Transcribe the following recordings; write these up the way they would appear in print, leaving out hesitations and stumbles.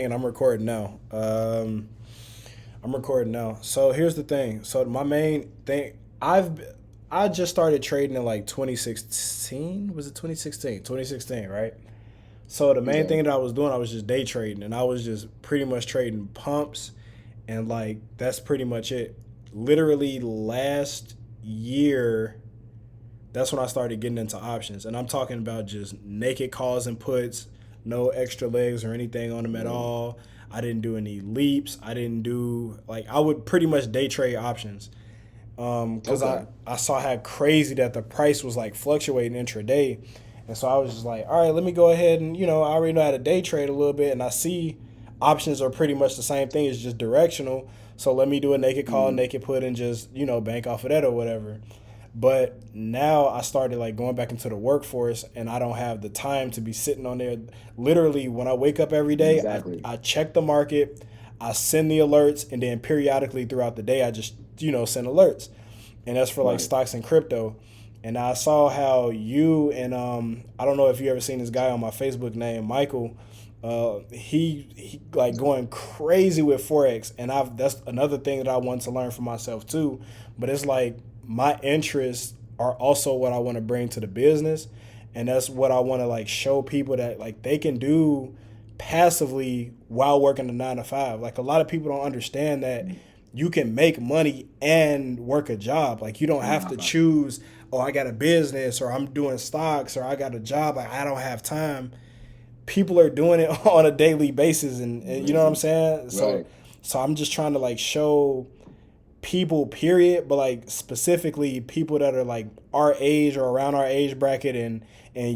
And I'm recording now. I'm recording now. So here's the thing. So my main thing, I just started trading in like 2016. Was it 2016? 2016, right? So the main Okay. thing that I was doing, I was just day trading, and I was just pretty much trading pumps, and like that's pretty much it. Literally last year, that's when I started getting into options, and I'm talking about just naked calls and puts, no extra legs or anything on them at Yeah. all. I didn't do any leaps. I didn't do like I would pretty much day trade options because Okay. I saw how crazy that the price was like fluctuating intraday, and so I was just like, all right, let me go ahead and I already know how to day trade a little bit, and I see options are pretty much the same thing. It's just directional. So let me do a naked call, Mm. naked put, and just bank off of that or whatever. But now I started like going back into the workforce, and I don't have the time to be sitting on there. Literally, when I wake up every day, Exactly. I check the market, I send the alerts, and then periodically throughout the day, I just send alerts, and that's for like Right. stocks and crypto. And I saw how you and I don't know if you ever seen this guy on my Facebook named Michael. He like going crazy with forex, and I've that's another thing that I want to learn for myself too. But it's like my interests are also what I want to bring to the business, and that's what I want to like show people that like they can do passively while working a 9 to 5. Like a lot of people don't understand that you can make money and work a job. Like you don't And have how to about choose, oh, I got a business or I'm doing stocks or I got a job. Like I don't have time. People are doing it on a daily basis, and you know what I'm business? saying? So Right. so I'm just trying to like show people period, but like specifically people that are like our age or around our age bracket and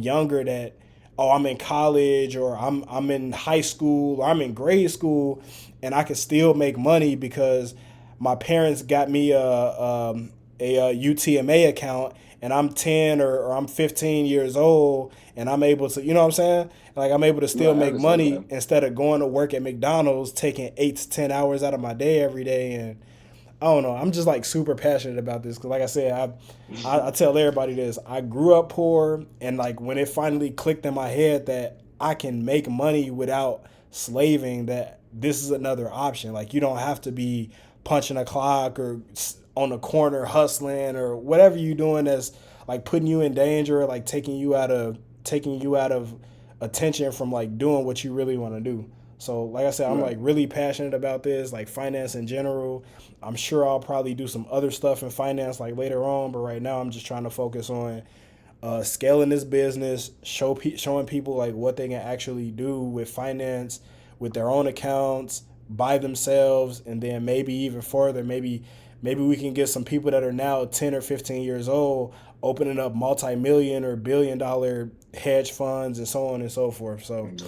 younger that, oh, I'm in college or I'm in high school or I'm in grade school, and I can still make money because my parents got me a UTMA account, and I'm 10 or I'm 15 years old, and I'm able to, you know what I'm saying? Like I'm able to still Right. I make understand money that. instead of going to work at McDonald's, taking 8 to 10 hours out of my day every day. And I don't know. I'm just like super passionate about this because, like I said, I tell everybody this. I grew up poor, and like when it finally clicked in my head that I can make money without slaving, that this is another option. Like you don't have to be punching a clock or on the corner hustling or whatever you doing that's like putting you in danger, or like taking you out of attention from like doing what you really want to do. So, like I said, I'm Right. like really passionate about this, like finance in general. I'm sure I'll probably do some other stuff in finance like later on, but right now I'm just trying to focus on scaling this business, showing people like what they can actually do with finance, with their own accounts, by themselves, and then maybe even further, maybe we can get some people that are now 10 or 15 years old opening up multi-million or billion-dollar hedge funds and so on and so forth. So, Right.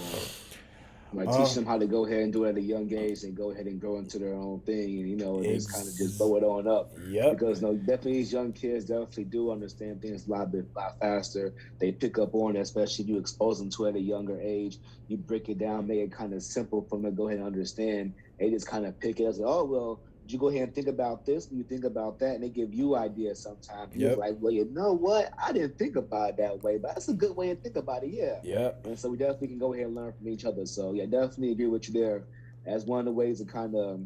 Like uh, teaching them how to go ahead and do it at a young age and go ahead and grow into their own thing, and just kind of just ex- blow it on up. yep, Because no, definitely these young kids definitely do understand things a lot faster. They pick up on it, especially if you expose them to it at a younger age. You break it down, make it kind of simple for them to go ahead and understand. They just kind of pick it as, oh well, you go ahead and think about this, and you think about that, and they give you ideas sometimes. And you're yep, like, well, you know what? I didn't think about it that way, but that's a good way to think about it. Yeah. yep. And so we definitely can go ahead and learn from each other. So yeah, definitely agree with you there. As one of the ways to kind of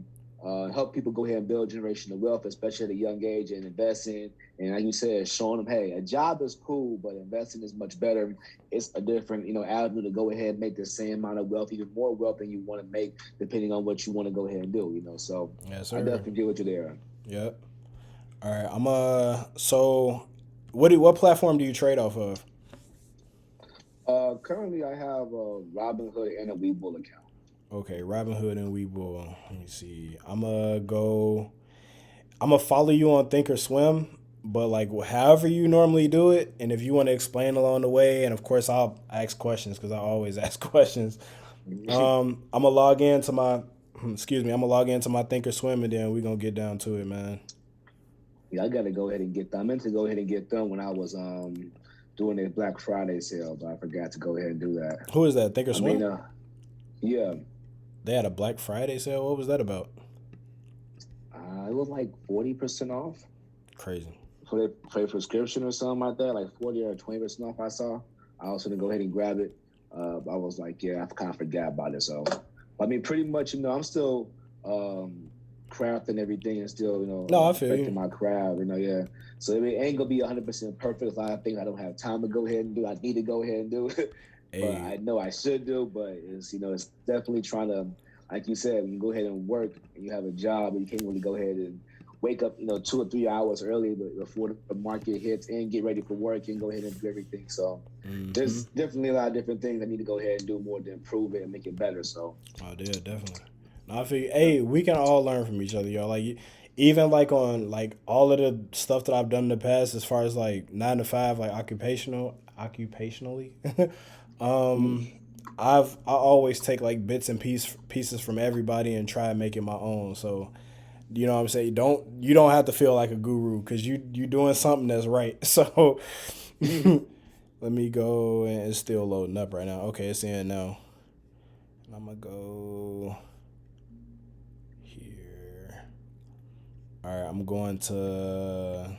help people go ahead and build generational wealth, especially at a young age, and investing. And like you said, showing them, hey, a job is cool, but investing is much better. It's a different, avenue to go ahead and make the same amount of wealth, even more wealth than you want to make, depending on what you want to go ahead and do. So Yes, I sir. definitely agree with you there. Yep. All right. So what platform do you trade off of? Currently, I have a Robinhood and a Webull account. Okay, Robinhood and Webull. Let me see. I'm gonna follow you on Thinkorswim, but like however you normally do it, and if you want to explain along the way, and of course I'll ask questions because I always ask questions. I'm gonna log into my excuse me. I'm gonna log into my Thinkorswim, and then we gonna get down to it, man. Yeah, I gotta go ahead and get them. I meant to go ahead and get them when I was doing a Black Friday sale, but I forgot to go ahead and do that. Who is that? I mean, Thinkorswim? yeah, They had a Black Friday sale. What was that about? it was like 40% off Crazy. for a prescription or something like that, like 40 or 20% off. I saw. I was gonna go ahead and grab it. I was like, yeah, I kind of forgot about it, so I mean, pretty much, I'm still crafting everything and still, No, I feel perfecting you. my craft, yeah. So it ain't gonna be 100% perfect. There's a lot of things I don't have time to go ahead and do. I need to go ahead and do, but Hey, I know I should do. But it's definitely trying to, like you said, when you go ahead and work and you have a job, and you can't really go ahead and wake up, 2 or 3 hours early before the market hits and get ready for work and go ahead and do everything. So mm-hmm. there's definitely a lot of different things I need to go ahead and do more to improve it and make it better. So. Oh, yeah, definitely. No, I feel. Hey, we can all learn from each other, y'all. Like, even like on like all of the stuff that I've done in the past, as far as like 9 to 5, like occupationally. Mhm. um, I always take like bits and pieces from everybody and try and make it my own. So, you know what I'm saying? You don't have to feel like a guru because you doing something that's right. So, let me go, and it's still loading up right now. Okay, it's in now. I'm gonna go here. All right, I'm going to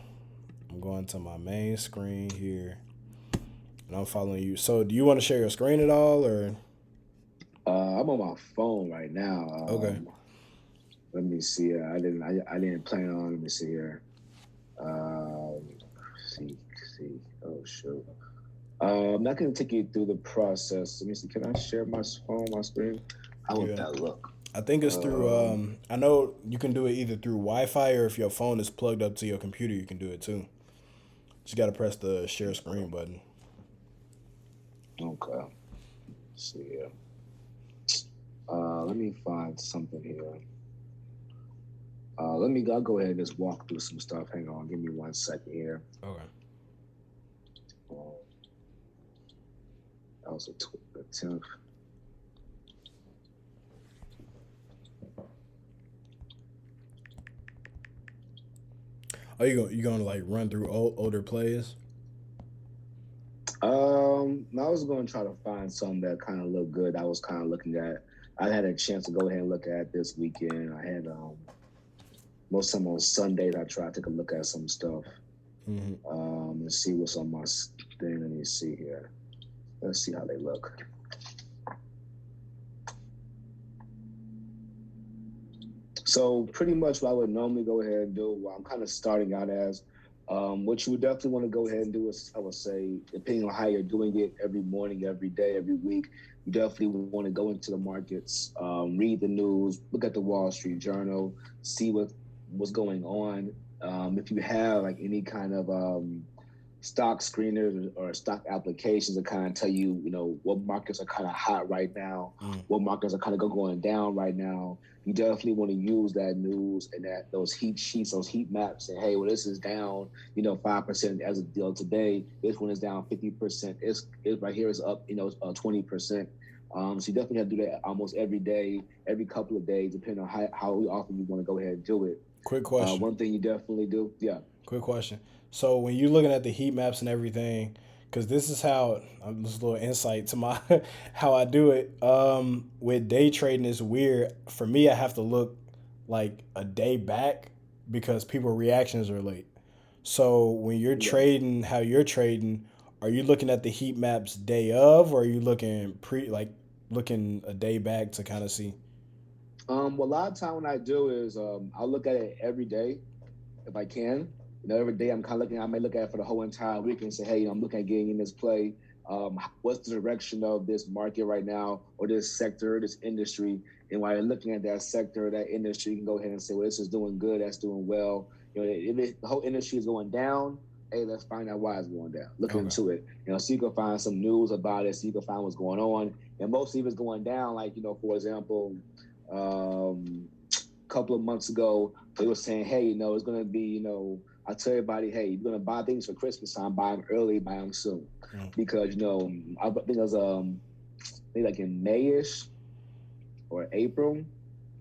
my main screen here, and I'm following you. So, do you want to share your screen at all, or I'm on my phone right now. okay? Let me see. I didn't plan on. Let me see here. Um, see, see. Oh shoot. I'm not gonna take you through the process. Let me see. Can I share my phone, my screen? How would Yeah, that look? I think it's through. Um, I know you can do it either through Wi-Fi or if your phone is plugged up to your computer, you can do it too. Just gotta press the share screen button. okay. Let's see here. Let me find something here. I'll go ahead and just walk through some stuff. Hang on. Give me 1 second here. Okay. Um, that was the 10th. Oh, you gonna like run through older plays? I was going to try to find some that kind of look good. I was kind of looking at. I had a chance to go ahead and look at this weekend. I had most of them on Sundays. I tried to take a look at some stuff Mm-hmm. and see what's on my thing. Let me see here. Let's see how they look. So pretty much what I would normally go ahead and do, what I'm kind of starting out as, what you would definitely want to go ahead and do is, I would say, depending on how you're doing it every morning, every day, every week, you definitely want to go into the markets, read the news, look at the Wall Street Journal, see what's going on. If you have like any kind of stock screeners or stock applications that kind of tell you, what markets are kind of hot right now, Mm. what markets are kind of going down right now. You definitely want to use that news and those heat sheets, those heat maps, and hey, well, this is down, 5% as of deal today. This one is down 50%. It right here is up, 20%. So you definitely have to do that almost every day, every couple of days, depending on how often you want to go ahead and do it. Quick question. One thing you definitely do, yeah. Quick question. So when you're looking at the heat maps and everything, because this is how this is a little insight to my how I do it. With day trading is weird for me. I have to look like a day back because people reactions are late. So when you're Yeah. trading, how you're trading, are you looking at the heat maps day of, or are you looking a day back to kind of see? Well, a lot of time when I do is I'll look at it every day if I can. Every day I'm kind of looking. I may look at it for the whole entire week and say, hey, I'm looking at getting in this play. What's the direction of this market right now, or this sector, this industry? And while you're looking at that sector, that industry, you can go ahead and say, well, this is doing good, that's doing well. If the whole industry is going down, hey, let's find out why it's going down. Look Okay. into it. So you can find some news about it, so you can find what's going on. And most of it's going down, like for example, couple of months ago, they were saying, hey, it's going to be, I tell everybody, hey, you're going to buy things for Christmas time, buy them early, buy them soon. Mm. Because, I think it was maybe like in Mayish or April,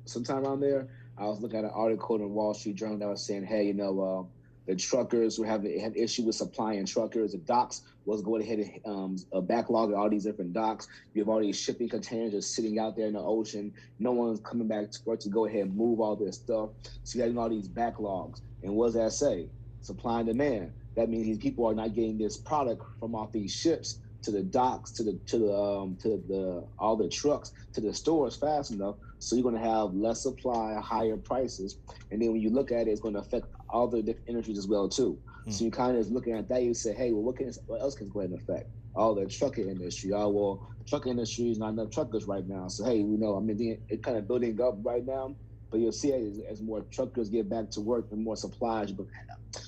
sometime around there, I was looking at an article in the Wall Street Journal that was saying, hey, the truckers who had issue with supplying truckers, the docks was going ahead and a backlog of all these different docks. You have all these shipping containers just sitting out there in the ocean. No one's coming back to work to go ahead and move all this stuff. So you're having all these backlogs. And what does that say? Supply and demand. That means these people are not getting this product from off these ships. to the docks, to the all the trucks, to the stores fast enough. So you're going to have less supply, higher prices, and then when you look at it, it's going to affect all the different industries as well too. So you kind of is looking at that. You say, hey, well, what else can go ahead and affect? All the trucking industry. Oh, well, trucking industry is not enough truckers right now. So hey, I mean, it kind of building up right now. But you'll see as more truckers get back to work and more supplies, but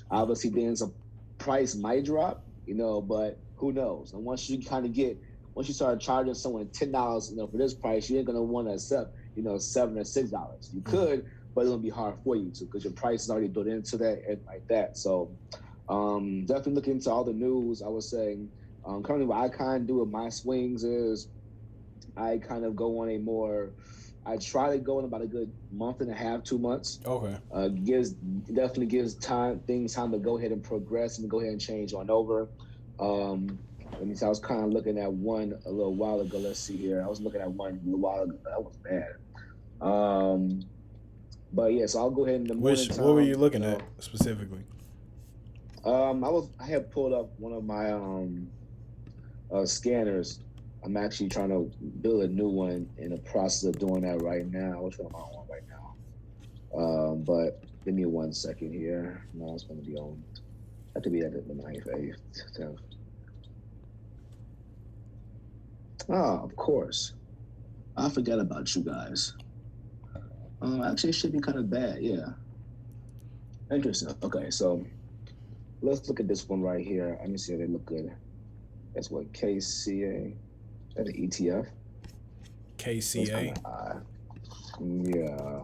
obviously then some price might drop, but who knows? And once you start charging someone $10, for this price, you ain't gonna want to accept, $7 or $6. You could, but it'll be hard for you to because your price is already built into that and like that. So definitely look into all the news. I was saying currently what I kind of do with my swings is I kind of go on a more. I try to go in about a good month and a half, 2 months. Okay. Definitely gives things time to go ahead and progress and go ahead and change on over. Let me see. I was kind of looking at one a little while ago. Let's see here. I was looking at one a little while ago. That was bad. But yeah, so I'll go ahead in the morning time. What were you looking at specifically? I had pulled up one of my scanners. I'm actually trying to build a new one in the process of doing that right now. Which one am I on right now? But give me 1 second here. No, it's going to be on. Have to be at the 9th, 8th, 10th. Of course. I forgot about you guys. Actually, it should be kind of bad. Yeah. Interesting. Okay, so let's look at this one right here. Let me see if they look good. That's what KCA. Is that an ETF? KCA. Yeah.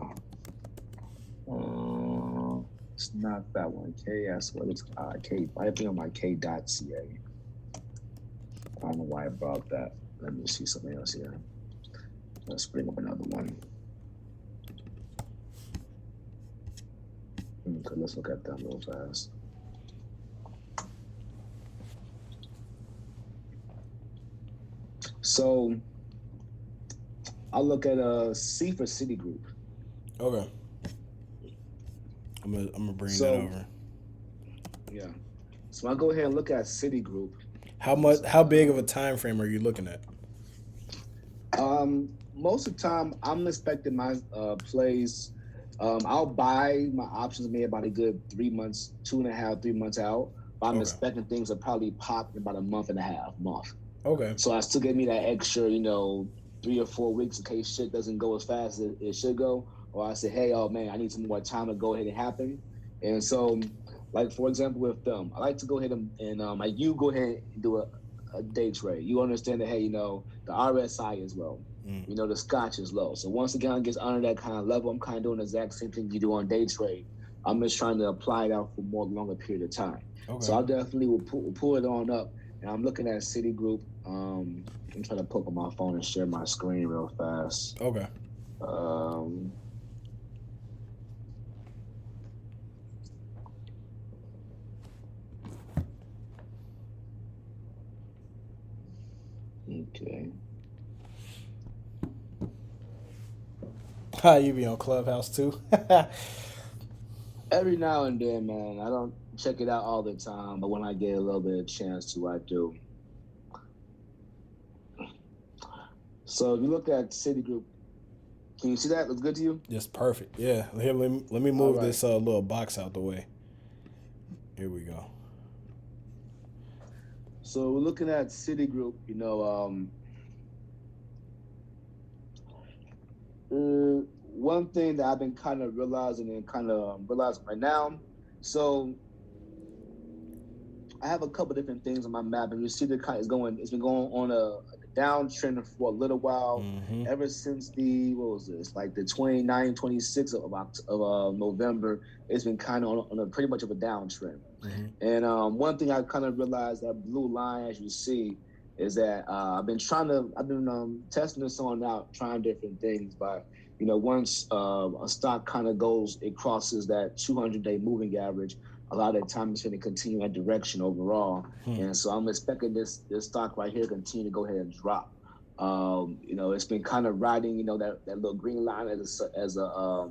It's not that one. KS. What it's K. Might be on my K.ca. I don't know why I brought that. Let me see something else here. Let's bring up another one. Okay, let's look at them real fast. So I'll look at C for Citigroup. Okay. I'm gonna bring that over. Yeah. So I'll go ahead and look at Citigroup. How big of a time frame are you looking at? Most of the time I'm expecting my plays. I'll buy my options maybe about a good 3 months, 2.5, 3 months out. But I'm expecting things to probably pop in about a month. Okay. So I still give me that extra, 3 or 4 weeks in case shit doesn't go as fast as it should go. Or I say, hey, oh man, I need some more time to go ahead and happen. And so, like for example, with them, I like to go ahead and like you go ahead and do a day trade. You understand that, hey, the RSI is low. The Scotch is low. So once again, it gets under that kind of level, I'm kind of doing the exact same thing you do on day trade. I'm just trying to apply it out for more longer period of time. Okay. So I definitely will pull it on up. And I'm looking at Citigroup. I'm trying to pull up on my phone and share my screen real fast. Okay. Okay. You be on Clubhouse too? Every now and then, man. I don't check it out all the time, but when I get a little bit of chance to, I do. So if you look at Citigroup, can you see that? Looks good to you? Yes, perfect. Yeah. Here, let me move this little box out the way. Here we go. So we're looking at Citigroup, one thing that I've been kind of realizing right now. So I have a couple different things on my map, and you see it's been going on a downtrend for a little while, ever since the 29th, 26th of November. It's been kind of on a pretty much of a downtrend. And one thing I kind of realized, that blue line, as you see, is that I've been testing this on out, trying different things. But once a stock kind of it crosses that 200-day moving average, a lot of the time it's going to continue that direction overall. And so I'm expecting this stock right here to continue to go ahead and drop. It's been kind of riding, that little green line as a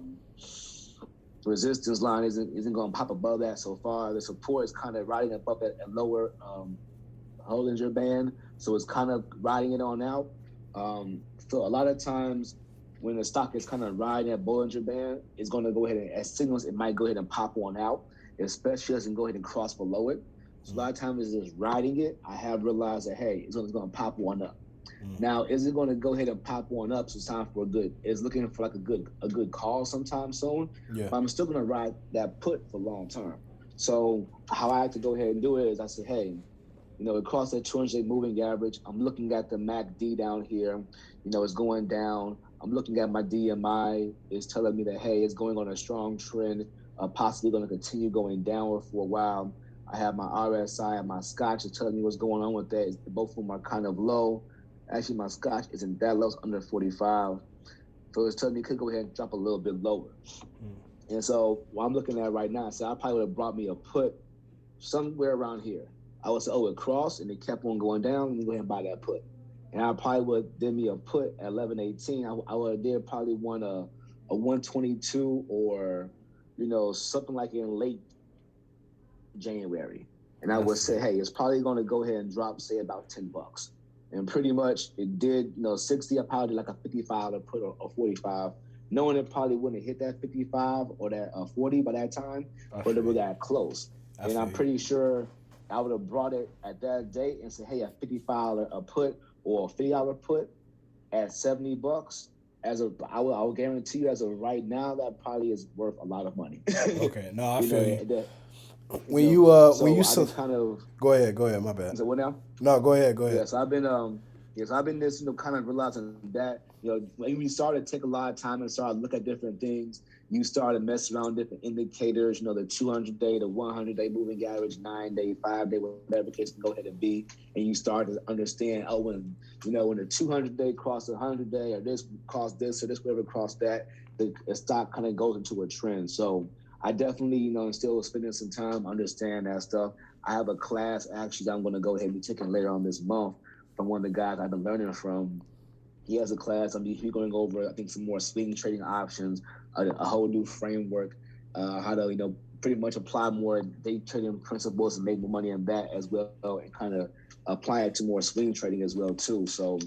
resistance line isn't going to pop above that so far. The support is kind of riding above that lower Bollinger Band, So it's kind of riding it on out. So a lot of times when the stock is kind of riding that Bollinger Band, it's going to go ahead and, as signals, it might go ahead and pop on out, especially as it go ahead and cross below it. So a lot of times it's just riding it. I have realized that, hey, it's going to pop one up. Now, is it going to go ahead and pop one up? So it's time for it's looking for like a good call sometime soon. Yeah. But I'm still going to ride that put for long term. So how I have to go ahead and do it is I say, hey, across that 200-day moving average, I'm looking at the MACD down here. It's going down. I'm looking at my DMI. It's telling me that, hey, it's going on a strong trend, possibly going to continue going downward for a while. I have my RSI and my Scotch is telling me what's going on with that. Both of them are kind of low. Actually, my Scotch isn't that low. It's under 45. So it's telling me it could go ahead and drop a little bit lower. And so what I'm looking at right now, so I probably would have brought me a put somewhere around here. I would say, oh, it crossed and it kept on going down. Let me go ahead and buy that put. And I probably would did me a put at 11.18. I would have did probably want a 122 or, something like in late January. And I would say, hey, it's probably going to go ahead and drop, say, about $10. And pretty much it did, 60, I probably did like a 55 or put a 45, knowing it probably wouldn't hit that 55 or that 40 by that time, but it was that close. And I'm pretty sure I would have brought it at that date and said, hey, a $55 a put or a $50 put at $70. I will guarantee you, as of right now, that probably is worth a lot of money. Okay, no, I feel you. When so, you so when you I just kind of go ahead, my bad. so what now? No, go ahead. Yes, I've been this, kind of realizing that, when we started to take a lot of time and started to look at different things, you started messing around with different indicators, the 200-day, the 100-day moving average, 9-day, 5-day, whatever case can go ahead and be, and you start to understand, when the 200-day crossed the 100-day, or this crossed this, or this whatever crossed that, the stock kind of goes into a trend. So I definitely, still spending some time understand that stuff. I have a class actually that I'm going to go ahead and be taking later on this month from one of the guys I've been learning from. He has a class. He's going over, I think, some more swing trading options, a whole new framework, how to, pretty much apply more day trading principles and make more money in that as well, and kind of apply it to more swing trading as well too. So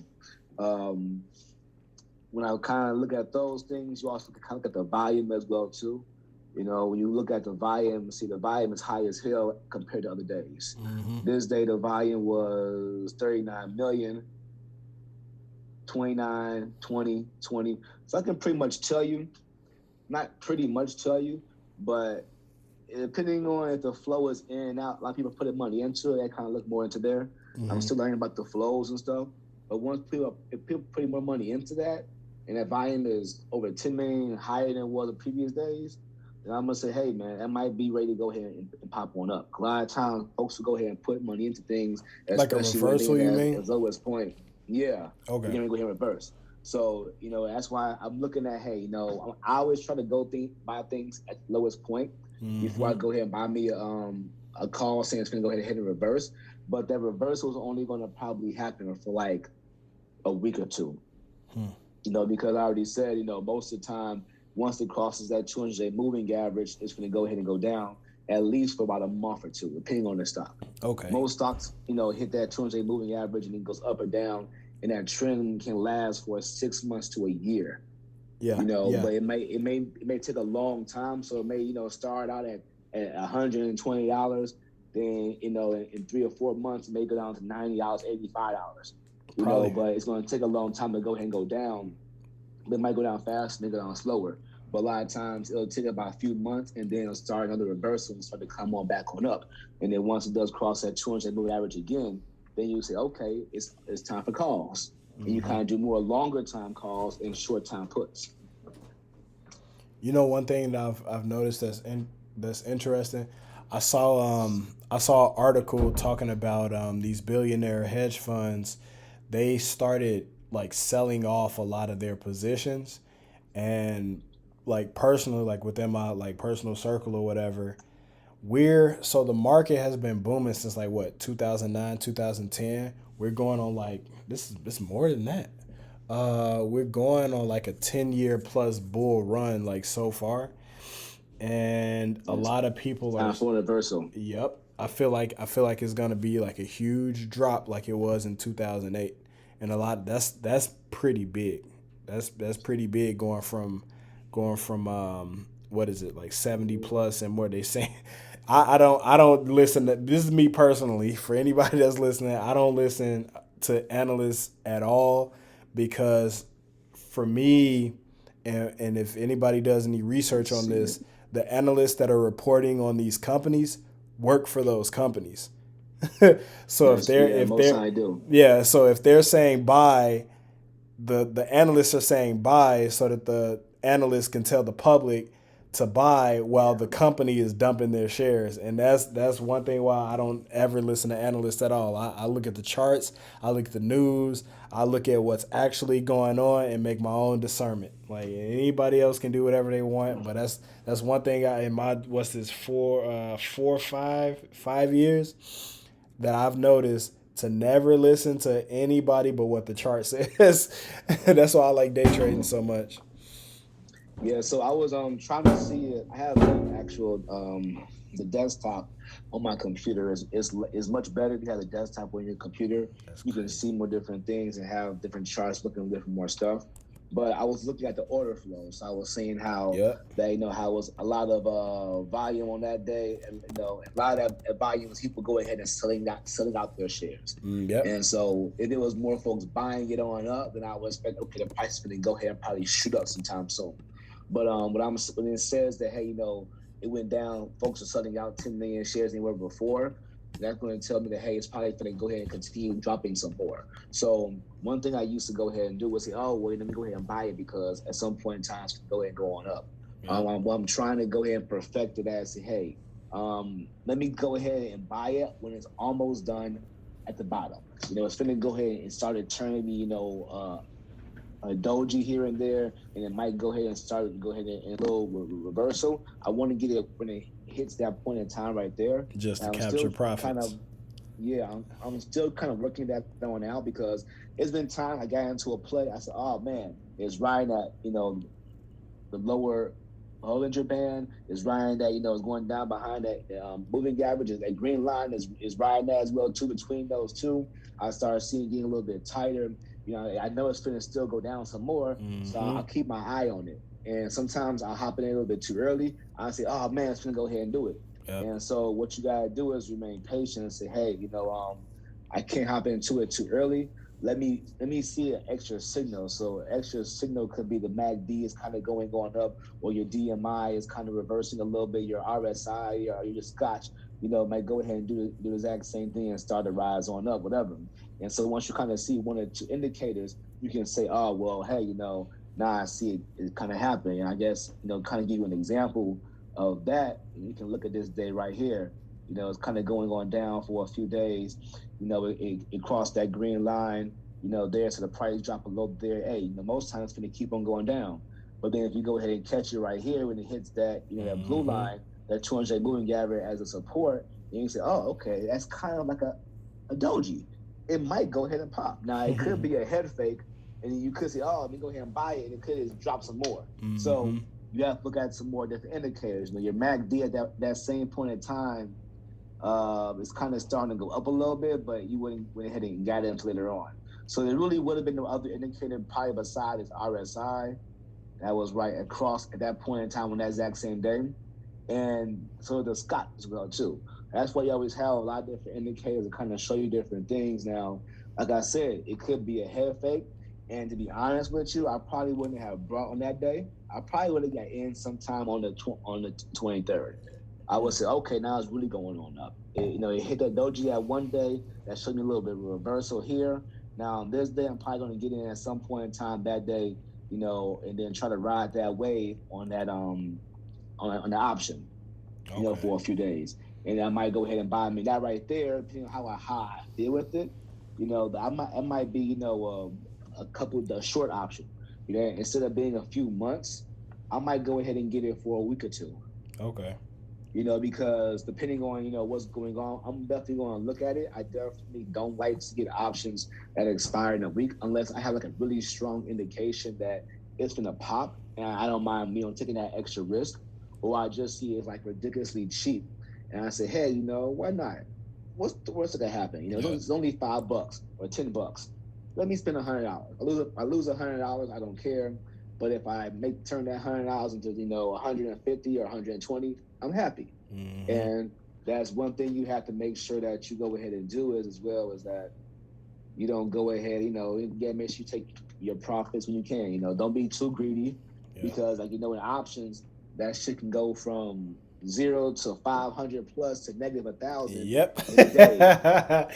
when I kind of look at those things, you also can kind of look at the volume as well too. When you look at the volume, see the volume is high as hell compared to other days. This day, the volume was 39 million, 29, 20, 20. So I can pretty much tell you, not pretty much tell you, but depending on if the flow is in and out, a lot of people put money into it. They kind of look more into there. I'm still learning about the flows and stuff. But if people put more money into that, and that volume is over 10 million higher than it was the previous days, then I'm going to say, hey, man, that might be ready to go ahead and pop one up. A lot of times, folks will go ahead and put money into things, like a reversal, you mean? As lowest point. Yeah. Okay. You're going to go ahead and reverse. So, that's why I'm looking at, hey, I always try to buy things at the lowest point before I go ahead and buy me a call saying it's going to go ahead and hit a reverse. But that reversal is only going to probably happen for like a week or two. Because I already said, most of the time, once it crosses that 200-day moving average, it's going to go ahead and go down at least for about a month or two, depending on the stock. Okay. Most stocks, hit that 200-day moving average and it goes up or down, and that trend can last for 6 months to a year. Yeah. But it may take a long time. So it may, start out at $120, then, in 3 or 4 months, it may go down to $90, $85. But it's going to take a long time to go ahead and go down. It might go down fast and they go down slower. But a lot of times it'll take about a few months and then it'll start another reversal and start to come on back on up. And then once it does cross that 200 moving average again, then you say, okay, it's time for calls. And you kind of do more longer time calls and short time puts. One thing that I've noticed that's interesting. I saw an article talking about these billionaire hedge funds. They started like selling off a lot of their positions, and like personally, like within my like personal circle or whatever, so the market has been booming since like what 2009 2010. We're going on like this is more than that. We're going on like a 10-year plus bull run like so far, and a lot of people time for reversal. Yep, I feel like it's gonna be like a huge drop like it was in 2008, and a lot that's pretty big. That's pretty big going from what is it like 70 plus and more they saying. I don't listen to this is me personally for anybody that's listening. I don't listen to analysts at all because for me, and if anybody does any research on See it. this, the analysts that are reporting on these companies work for those companies. So if Yes, they're yeah, if most they're I do. yeah, so if they're saying buy, the analysts are saying buy so that the analysts can tell the public to buy while Yeah. the company is dumping their shares. And that's one thing why I don't ever listen to analysts at all. I look at the charts, I look at the news, I look at what's actually going on and make my own discernment. Like anybody else can do whatever they want, but that's one thing I in my what's this 5 years that I've noticed to never listen to anybody but what the chart says. That's why I like day trading so much. Yeah, so I was trying to see it. I have the actual the desktop on my computer is much better if you have the desktop on your computer. That's You can crazy. see more different things and have different charts looking at different more stuff. But I was looking at the order flow, so I was seeing how Yep. that how it was a lot of volume on that day, and a lot of volume was people go ahead and selling out their shares. Yep. And so if it was more folks buying it on up, then I would expect okay the price is going to go ahead and probably shoot up sometime soon. But when it says that hey, it went down, folks are selling out 10 million shares anywhere before. That's going to tell me that hey, it's probably going to go ahead and continue dropping some more. So one thing I used to go ahead and do was say, oh wait, let me go ahead and buy it because at some point in time it's going to go ahead and go on up. Yep. I'm trying to go ahead and perfect it as say, hey, let me go ahead and buy it when it's almost done at the bottom. It's going to go ahead and started turning me, a doji here and there, and it might go ahead and start go ahead and a little reversal. I want to get it when it hits that point in time right there. Just to And I'm capture still kind profits. of yeah, I'm still kind of working that one out because it's been time I got into a play. I said, oh man, it's riding at the lower Bollinger Band is riding that, is going down behind that moving average. And that green line is riding that as well, too, between those two. I started seeing it getting a little bit tighter. I know it's going to still go down some more, so Mm-hmm. I'll keep my eye on it. And sometimes I'll hop in a little bit too early. I say, oh, man, it's going to go ahead and do it. Yep. And so what you got to do is remain patient and say, hey, I can't hop into it too early. Let me see an extra signal. So extra signal could be the MACD is kind of going up, or your DMI is kind of reversing a little bit. Your RSI or your Scotch, might go ahead and do the exact same thing and start to rise on up, whatever. And so once you kind of see one or two indicators, you can say, oh well, hey, now I see it kind of happening. And I guess kind of give you an example of that. You can look at this day right here. It's kind of going on down for a few days. It crossed that green line, there, so the price drop below there. Hey, most times it's going to keep on going down. But then if you go ahead and catch it right here when it hits that, that blue Mm-hmm. line, that 200 moving average as a support, and you say, oh, okay, that's kind of like a doji. It might go ahead and pop. Now, it could be a head fake, and you could say, oh, let me go ahead and buy it, and it could just drop some more. Mm-hmm. So you have to look at some more different indicators. Your MACD at that same point in time it's kind of starting to go up a little bit, but you went ahead and got it later on. So there really would have been no other indicator probably besides RSI that was right across at that point in time on that exact same day. And so the Scott as well too. That's why you always have a lot of different indicators to kind of show you different things. Now, like I said, it could be a head fake. And to be honest with you, I probably wouldn't have brought on that day. I probably would have got in sometime on the 23rd. I would say, okay, now it's really going on up. It hit that doji at one day. That showed me a little bit of reversal here. Now, on this day, I'm probably going to get in at some point in time that day, and then try to ride that wave on that on the option, Okay. for a few days. And I might go ahead and buy me that right there, depending on how I deal with it. I might be, a couple the short option. Instead of being a few months, I might go ahead and get it for a week or two. Okay. Because depending on what's going on, I'm definitely going to look at it. I definitely don't like to get options that expire in a week unless I have like a really strong indication that it's gonna pop, and I don't mind taking that extra risk, or I just see it's like ridiculously cheap. And I said, hey, why not? What's the worst that can happen? Yeah. It's only $5 or $10. Let me spend $100. I lose $100. I don't care. But if I make turn that $100 into 150 or 120, I'm happy. Mm-hmm. And that's one thing you have to make sure that you go ahead and do is as well is that you don't go ahead, make sure you take your profits when you can. Don't be too greedy Yeah. because, like, in options, that shit can go from 0 to 500 plus to negative 1,000 Yep. in a day.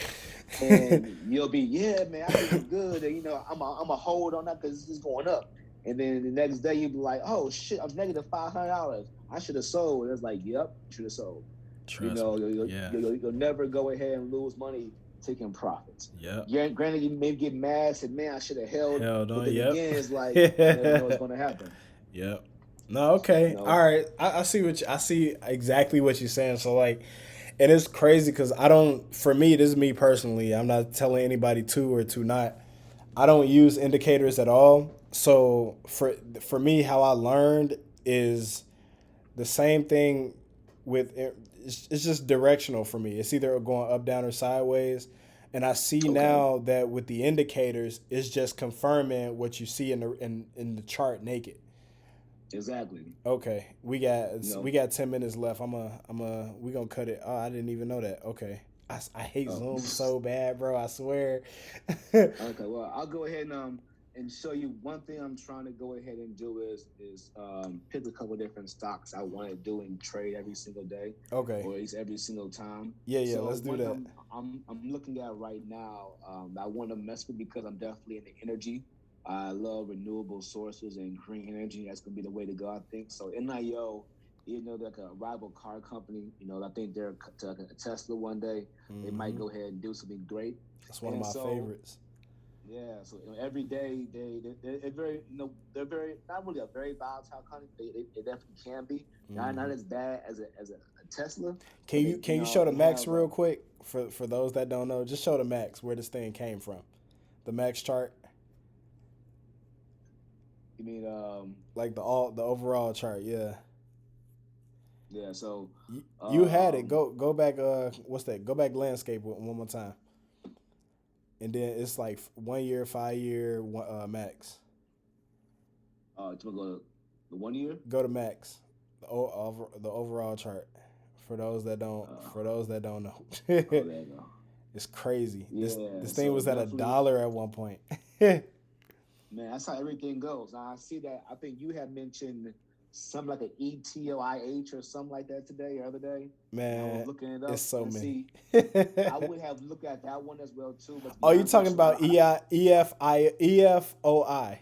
And you'll be, yeah, man, I think it's good. And, I'm a hold on that because it's going up. And then the next day you'll be like, oh, shit, I'm negative $500. I should have sold. And it's like, yep, you should have sold. Trust me. Yeah. You'll never go ahead and lose money taking profits. Yep. Granted, you may get mad, say, "Man, I should have held," Held but on. then Yep. again, it's like you never know what's going to happen. Yep. No, You okay. All know, right. I see I see exactly what you're saying. So like, and it's crazy because I don't, for me, this is me personally. I'm not telling anybody to or to not. I don't use indicators at all. So for me, how I learned is the same thing with it's just directional for me. It's either going up, down, or sideways. And I see okay, now that with the indicators, it's just confirming what you see in the chart naked. exactly. Okay, You we know, got 10 minutes left. We gonna cut it. Oh, I didn't even know that. Okay, I hate oh. Zoom so bad, bro. I swear. Okay, well, I'll go ahead and show you one thing I'm trying to go ahead and do is pick a couple different stocks I want to do and trade every single day, Okay, or at least every single time. yeah, yeah. So Let's do one that. I'm looking at right now, I want to mess with because I'm definitely in the energy. I love renewable sources and green energy. That's gonna be the way to go, I think. So NIO, they're like a rival car company. I think they're like a Tesla one day. They might Hmm. go ahead and do something great. That's one of And my so favorites. yeah, so every day they're very they're very not really a very volatile company. They definitely can be not Hmm. as bad as a Tesla, Can but you can you show the they max have real quick for those that don't know? Just show the max where this thing came from. The max chart, you mean like the overall chart. Yeah, yeah, so you had it. um Go back. What's that? Go back landscape one more time, and then it's like 1 year, 5 year, max. to go the 1 year. Go to max, the overall chart. For uh those that don't know, oh, there you go. it's crazy. Yeah, This thing so was at a definitely, dollar at one point. man, that's how everything goes. Now I see that. I think you had mentioned something like an ETOIH or something like that today or other day, and I was Man, looking it it's up so and many. see. I would have looked at that one as well too, but to be Oh, you honest talking with you, about EFOI?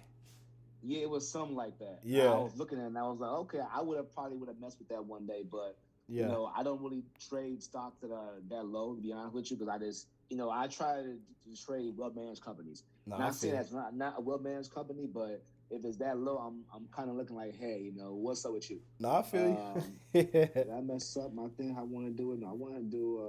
yeah, it was something like that. And I Yeah, was looking at it and I was like, okay, I would have probably would have messed with that one day, but yeah. I don't really trade stocks that are that low, to be honest with you, because I just, I try to trade well managed companies. No, I Not saying feel you. that's not a well managed company, but if it's that low, I'm kind of looking like, hey, what's up with you? No, I feel Um, you. did I mess up my thing? I want to do it. No, I want to do.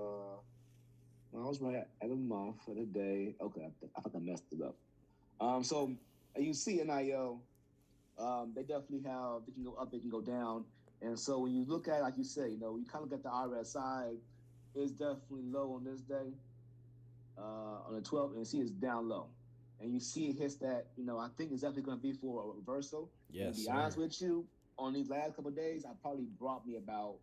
I was right at a month for the day. Okay, I think I messed it up. So you see NIO, they definitely have. They can go up, they can go down, and so when you look at, like you say, you kind of look at the RSI, it's definitely low on this day, on the 12th, and you see it's down low, and you see it hits that. I think it's definitely going to be for a reversal. And to Yes, be honest sir. with you, on these last couple of days, I probably brought me about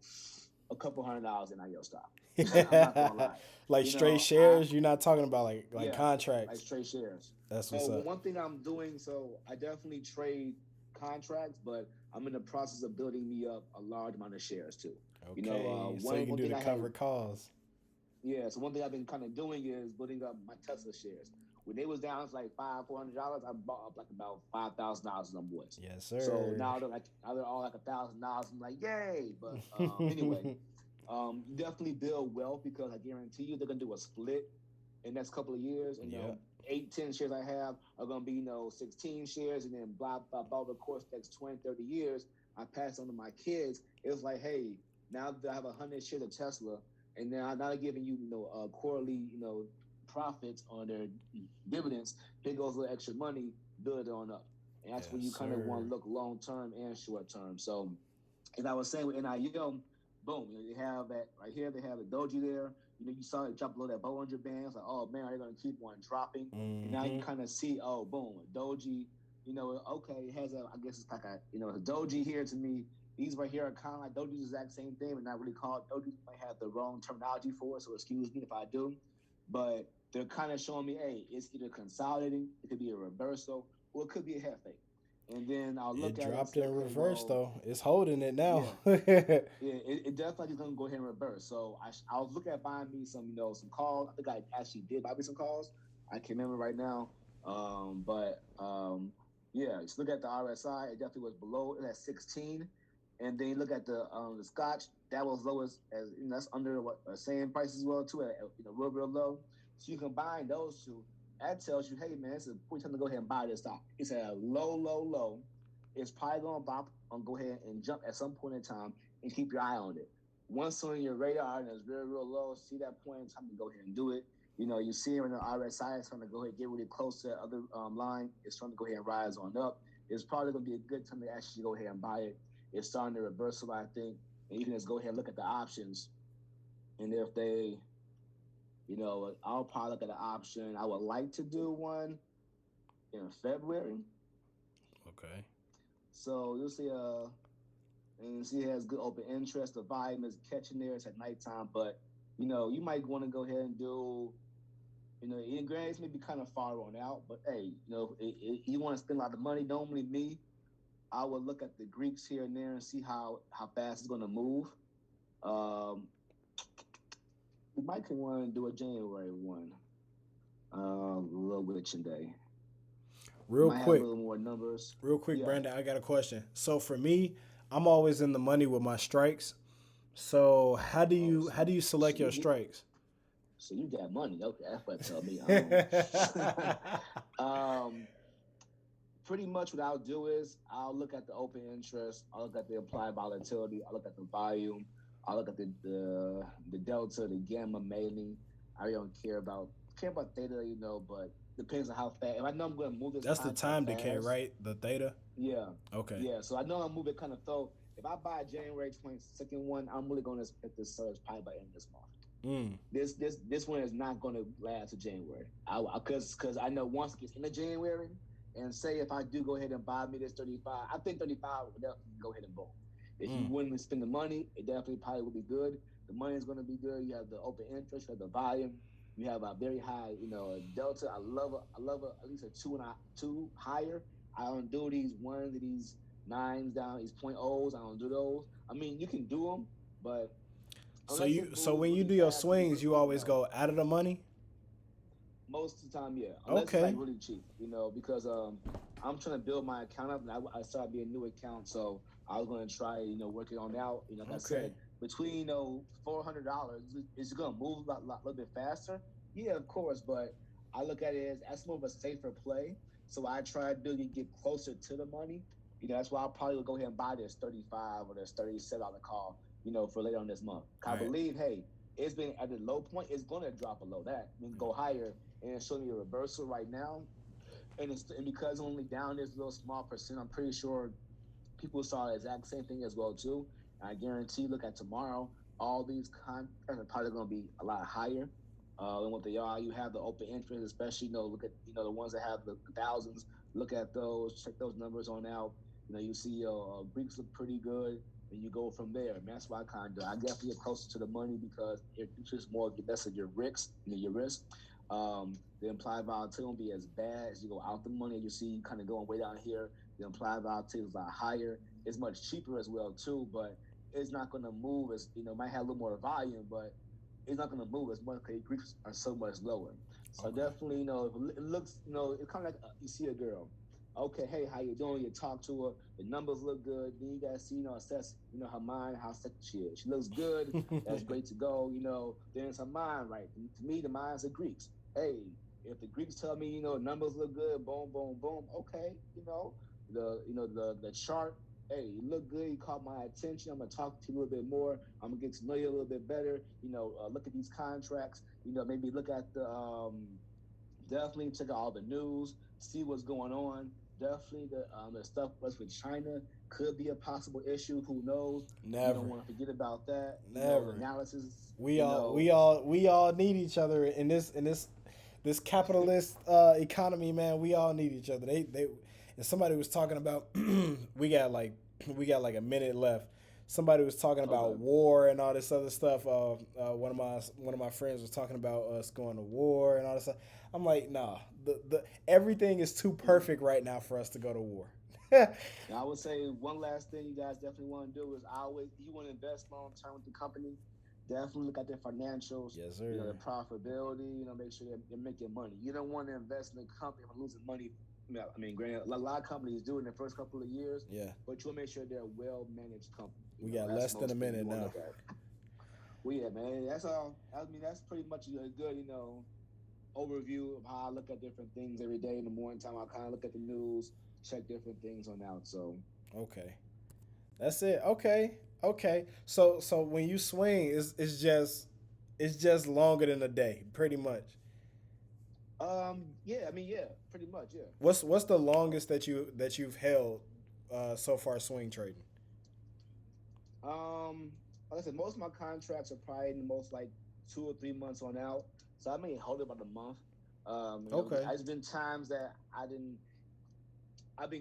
a couple $100 in IO stock. I'm not gonna lie. Like straight I shares. You're not talking about like Yeah, like contracts. straight shares. That's So what's up. one thing I'm doing, so I definitely trade contracts, but I'm in the process of building me up a large amount of shares too. Okay, so you One can one do thing the I have, covered calls. yeah. So one thing I've been kind of doing is building up my Tesla shares. When they was down to like $400, I bought up like about $5,000 of them boys. Yes, So sir. now they're all like $1,000. I'm like, yay! But anyway, you definitely build wealth because I guarantee you they're gonna do a split in the next couple of years. And Yep. 8, 10 shares I have are gonna be 16 shares, and then blah blah blah. Over the course of the next 20, 30 years, I pass on to my kids. It was like, hey, now that I have 100 shares of Tesla, and now I'm not giving you quarterly profits on their dividends. Here goes a little extra money, build it on up. And that's where Yes, you kind of want sir. to look long term and short term. So, as I was saying with NIM, boom, they have that right here. They have a doji there. You saw it drop below that Bollinger Band. It's like, oh man, are they going to keep on dropping? And now you Mm-hmm. kind of see, oh, boom, a doji. Okay, it has a, I guess it's like a doji here to me. These right here are kind of like dojis, the exact same thing, but not really called dojis. Might have the wrong terminology for it, so excuse me if I do. But they're kind of showing me, hey, it's either consolidating, it could be a reversal, or it could be a head fake. And then I'll It look at it and dropped say, in okay, reverse well, though. It's holding it now. yeah, yeah, it definitely is going to go ahead and reverse. So I was looking at buying me some calls. I think I actually did buy me some calls. I can't remember right now. But yeah, just look at the RSI. It definitely was below. It at 16. And then you look at the Scotch. That was low as that's under what same price as well too. At real low. So you combine those two. That tells you, hey man, it's a point time to go ahead and buy this stock. It's at a low. It's probably going to bop and go ahead and jump at some point in time and keep your eye on it. Once on your radar and it's real low, see that point in time to go ahead and do it. You see it in the RSI, it's going to go ahead and get really close to the other line. It's trying to go ahead and rise on up. It's probably going to be a good time to actually go ahead and buy it. It's starting to reversal, I think. And you can just go ahead and look at the options. And if I'll probably look at the option. I would like to do one in February. Okay. So you'll see and see it has good open interest. The volume is catching there. It's at nighttime, but you might want to go ahead and do. In grades may be kind of far on out, but hey, you want to spend a lot of money. Normally, me, I would look at the Greeks here and there and see how fast it's going to move. Um, we might want to do a January one, a little witching day. Real Might have a quick, little more numbers. real quick, Yeah. Brandon, I got a question. So for me, I'm always in the money with my strikes. So how do Oh, you so how do you you so select your you strikes? so you got money. Okay, that's what tell me. Um, pretty much what I'll do is I'll look at the open interest, I'll look at the implied volatility, I'll look at the volume, I'll look at the delta, the gamma mainly. I really don't care about theta, but depends on how fast. If I know I'm going to move this That's the contract time decay, fast, right? The theta. yeah, Okay. yeah. So I know I'm moving kind of though. If I buy January 22nd one, I'm really going to expect this surge probably by the end of this month. Mm. This one is not going to last to January. Because I know once it gets into January, and say if I do go ahead and buy me this 35, I think 35 will definitely go ahead and boom. If you Mm. wouldn't spend the money, it definitely probably will be good. The money is going to be good. You have the open interest, you have the volume, you have a very high, delta. I love at least a two higher. I don't do these ones, these nines down, these point O's. I don't do those. I mean, you can do them, but unless it So moves when you really do your fast and swings, you quickly, always no. go out of the money. Most of the time, yeah. Unless it's like Okay. really cheap, because I'm trying to build my account up, and I started being a new account, so I was going to try, working on out. Like I Okay. said, between $400, is it going to move little bit faster? Yeah, of course, but I look at it as that's more of a safer play. So I try to get closer to the money. That's why I'll probably go ahead and buy this 35 or this $37 call, for later on this month. I Right. believe, hey, it's been at the low point. It's going to drop below that and go higher, and it's showing me a reversal right now. And because it's only down this little small percent, I'm pretty sure people saw the exact same thing as well too. And I guarantee, look at tomorrow, all these contracts are probably going to be a lot higher than what they are. You have the open interest, especially look at the ones that have the thousands. Look at those, check those numbers on out. You see Greeks look pretty good. And you go from there. And that's why I definitely get closer to the money because it's just more that's your risk. Your risk. The implied volatility won't be as bad as you go out the money. You see, kind of going way down here. The implied volatility is a lot higher. It's much cheaper as well too, but it's not going to move as might have a little more volume, but it's not going to move as much because Greeks are so much lower. So Okay. definitely, if it looks, it's kind of like you see a girl. Okay, hey, how you doing? You talk to her. The numbers look good. Then you guys see, assess, her mind, how sexy she is. She looks good. That's great to go. Then it's her mind, right? To me, the minds of Greeks. Hey, if the Greeks tell me, numbers look good, boom, boom, boom. Okay, the chart. Hey, you look good. You caught my attention. I'm gonna talk to you a little bit more. I'm gonna get to know you a little bit better. Look at these contracts. Maybe look at definitely check out all the news, see what's going on. Definitely the stuff was with China. could be a possible issue. Who knows? We don't Never, want to forget about that. never. Analysis. We all we all need each other in this capitalist economy, man. We all need each other. They and somebody was talking about we got like a minute left. Somebody was talking about Okay. war and all this other stuff. One of my friends was talking about us going to war and all this stuff. I'm like, nah, the everything is too perfect right now for us to go to war. And I would say one last thing you guys definitely want to do is always, if you want to invest long term with the company, definitely look at their financials, Yes, their sir. profitability, make sure they're making money. You don't want to invest in a company and losing money. Granted, a lot of companies do in the first couple of years, Yeah, but you want to make sure they're a well managed company. we got That's less than a most things you minute want to now. look at. Well, yeah, man, that's all. That's pretty much a good, overview of how I look at different things every day in the morning time. I kind of look at the news, check different things on out. So, Okay. That's it. Okay. Okay. So when you swing, it's just longer than a day, pretty much. yeah, yeah, pretty much, yeah. What's the longest that you've held so far swing trading? Like I said, most of my contracts are probably in the most like 2 or 3 months on out. So I may hold it about a month. Okay. There's been times that I've been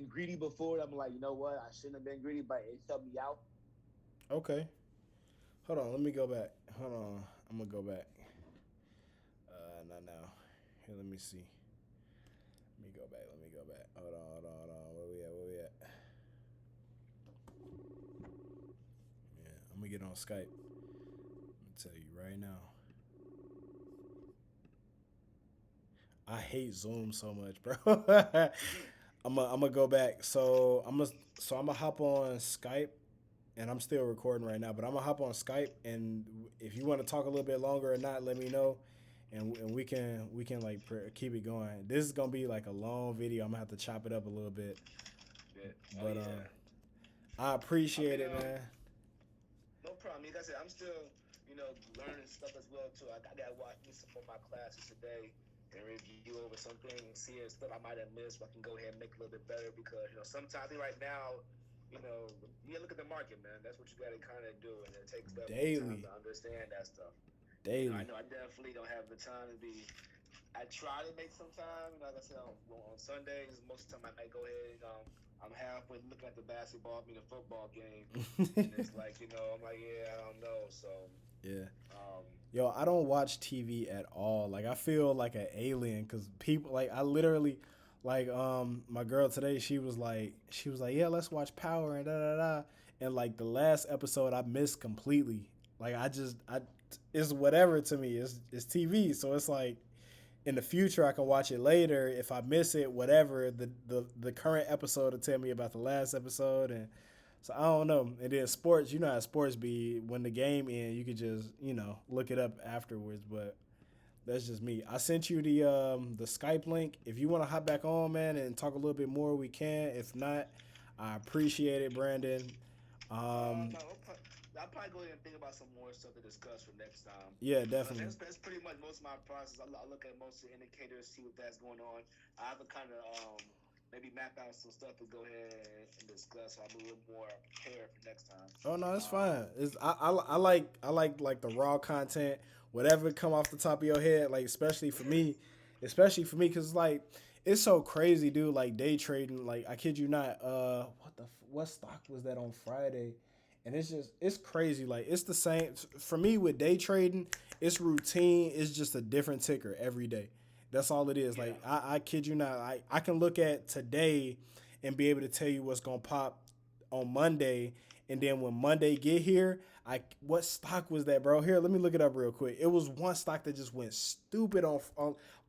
greedy before. I'm like, you know what, I shouldn't have been greedy, but it helped me out. Okay. Hold on. Let me go back. Hold on. I'm gonna go back. Not now. Here. Let me see. Let me go back. Let me go back. Hold on. Hold on. Hold on. Where we at? Where we at? Yeah. I'm gonna get on Skype. Let me tell you right now. I hate Zoom so much, bro. I'm gonna go back. So I'm gonna hop on Skype, and I'm still recording right now. But I'm gonna hop on Skype, and if you want to talk a little bit longer or not, let me know, and we can like keep it going. This is gonna be like a long video. I'm gonna have to chop it up a little bit, Yeah. Oh but yeah. I I appreciate mean, it, man. no problem. Like I said, I'm still, learning stuff as well too. I gotta watch me some of my classes today and review over some things, see if stuff I might have missed, but I can go ahead and make it a little bit better because sometimes right now, you gotta look at the market, man. That's what you gotta kind of do, and it takes definitely time to Daily, understand that stuff. I daily. know I definitely don't have the time to be. I try to make some time. Like I said, on Sundays, most of the time I might go ahead and I'm halfway looking at the basketball, I mean the football game, and it's like I'm like, yeah, I don't know. So, Yeah. um, Yo, I don't watch TV at all. Like I feel like an alien because people like I literally like my girl today. She was like yeah, let's watch Power and da da da. And like the last episode I missed completely. Like I it's whatever to me. It's TV, so it's like in the future I can watch it later if I miss it. Whatever the current episode will tell me about the last episode and so I don't know. And then sports, you know how sports be when the game ends, you could just look it up afterwards. But that's just me. I sent you the Skype link. If you want to hop back on, man, and talk a little bit more, we can. If not, I appreciate it, Brandon. no, Um, I'll probably go ahead and think about some more stuff to discuss for next time. yeah, But definitely. that's pretty much most of my process. I look at most of the indicators, see what that's going on. I have a kind of maybe map out some stuff to go ahead and discuss. So I'm a little more prepared for next time. Oh no, it's fine. Um, I like the raw content, whatever come off the top of your head. Like especially for me, because like it's so crazy, dude. Like day trading. Like I kid you not. What stock was that on Friday? And it's crazy. Like it's the same for me with day trading. It's routine. It's just a different ticker every day. That's all it is. yeah. Like I kid you not. I can look at today and be able to tell you what's gonna pop on Monday, and then when Monday get here, what stock was that, bro? Here, let me look it up real quick. It was one stock that just went stupid on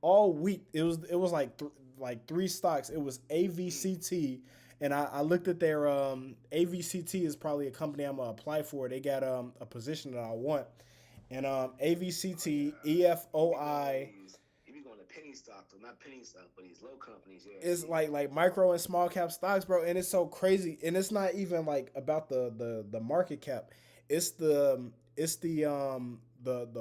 all week. It was like three stocks. It was AVCT, and I looked at their AVCT is probably a company I'm gonna apply for. They got a position that I want, and Oh yeah. AVCT You be going to EFOI these. You be going to penny stocks, or not penny stocks, but these low companies. Yeah, is see. like micro and small cap stocks, bro, and it's so crazy. And it's not even like about the market cap. It's the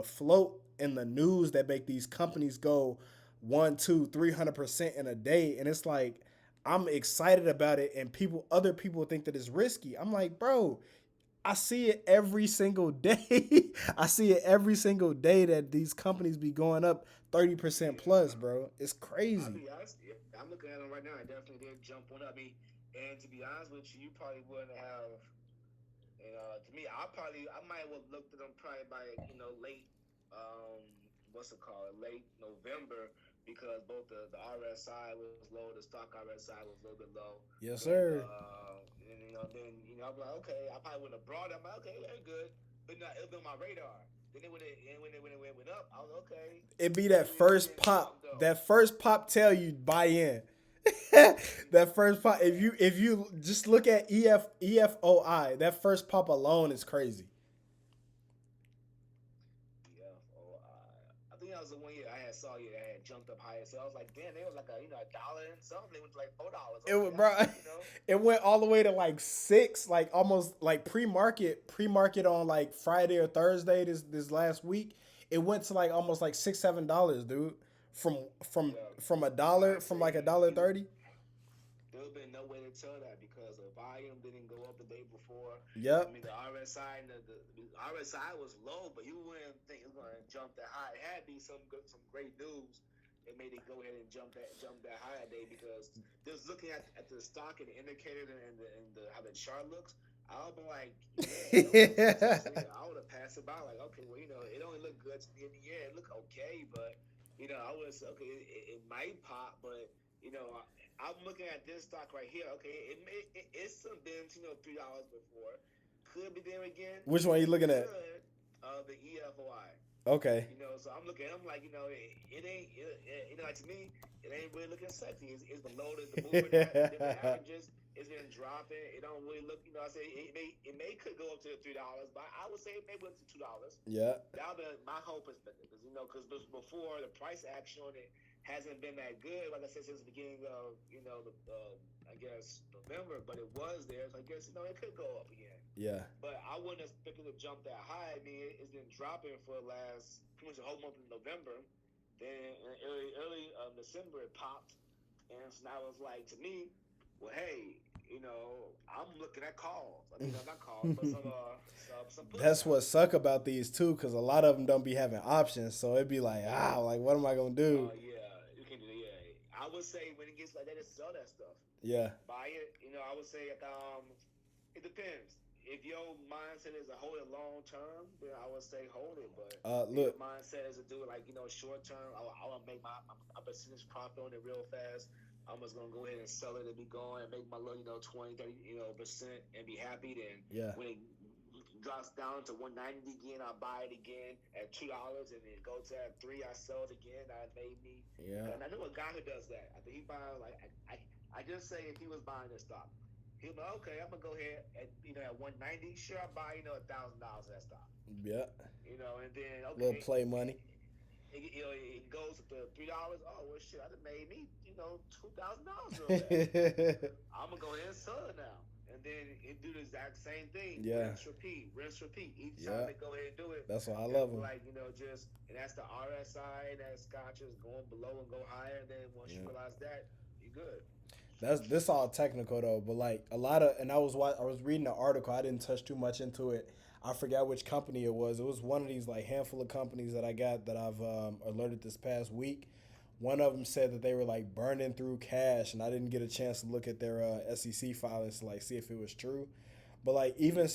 float and the news that make these companies go 1, 2, 300% in a day. And it's like I'm excited about it, and other people think that it's risky. I'm like, bro, I see it every single day. I see it every single day that these companies be going up 30% plus, Yeah. bro. It's I'll crazy. be honest. Yeah, I'm looking at them right now. I definitely did jump on. I mean, and to be honest with you, you probably wouldn't have. And to me, I might have looked at them probably by late, what's it called, late November because both the RSI was low, the stock RSI was a little bit low. Yes, Then sir. I'm like, okay, I probably wouldn't have brought it. I'm like, okay, they're good, but not it was on my radar. Then when it went up, I was like, okay. It be Then that it first didn't pop. pop though. That first pop tell you buy in. That first pop. Yeah. If you just look at EFOI, that first pop alone is crazy. Yeah. Oh, I think that was the one year I had saw you that had jumped up higher. So I was like, damn, they was like a dollar and something. They went to like $4. It Okay, was, that's bro. good. It went all the way to like 6, like almost like pre market on like Friday or Thursday this last week. It went to like almost like $6 7, dude. From from Yeah. from a That's why dollar I from say like a dollar you 30. there would have been no way to tell that because the volume didn't go up the day before. I Yep. mean, the RSI and the RSI was low, but you wouldn't think it was going to jump that high. It had to be some great news that made it go ahead and jump that high that day because just looking at the stock and the indicator and how the chart looks, I'll be like, yeah, it don't look good to me. So yeah, I would have passed it by like, okay, well, it only looked good to me in the end. It looked okay, but I would say, okay, it might pop, but I'm looking at this stock right here. Okay, it's been $3 before. Could be there again. Which one are you It looking at? could. The EFOI. Okay. So I'm looking. I'm like, it ain't. Like to me, it ain't really looking sexy. It's below the moving different averages. It's been dropping. It don't really look. I say it may could go up to $3, but I would say it may go up to $2. Yeah. That would be my whole perspective, because before the price action on it hasn't been that good. Like I said, since the beginning of I guess November, but it was there. So I guess it could go up again. Yeah. But I wouldn't expect it to jump that high. I mean, it's been dropping for the last pretty much the whole month of November. Then in early December it popped, and so now it's like to me, well, hey, I'm looking at calls. I mean, not calls, but some puts That's now. what suck about these too, because a lot of them don't be having options. So it'd be like, like what am I gonna do? Yeah, you can do that. Yeah, I would say when it gets like that, just sell that stuff. Yeah. Buy it. I would say it depends. If your mindset is to hold it long term, then I would say hold it. But if your Look. mindset is to do it like short term, I want to make my percentage profit on it real fast. I'm just gonna go ahead and sell it and be going and make my little 20 30 percent and be happy. Then Yeah. when it drops down to 190 again, I buy it again at $2, and then go to that 3, I sell it again. I made me. Yeah. And I know a guy who does that. I think he buys like I just say if he was buying this stock, he'll be like, okay, I'm gonna go ahead at 190. Sure, I buy $1,000 of that stock. Yeah. And then Little okay, play money. it goes up to $3. Oh well, shit, I done made me $2,000 real fast. Yeah. I'm gonna go ahead and sell it now. And then it do the exact same thing. Rinse, repeat. Each time they go ahead and do it, That's why I it'll love be them. like, and that's the RSI, that scotch is going below and go higher. And then once you realize that, you're good. That's this all technical though, but like a lot of, and I was reading the article. I didn't touch too much into it. I forgot which company it was. It was one of these like handful of companies that I got that I've alerted this past week. One of them said that they were like burning through cash, and I didn't get a chance to look at their SEC filings to like see if it was true. But like even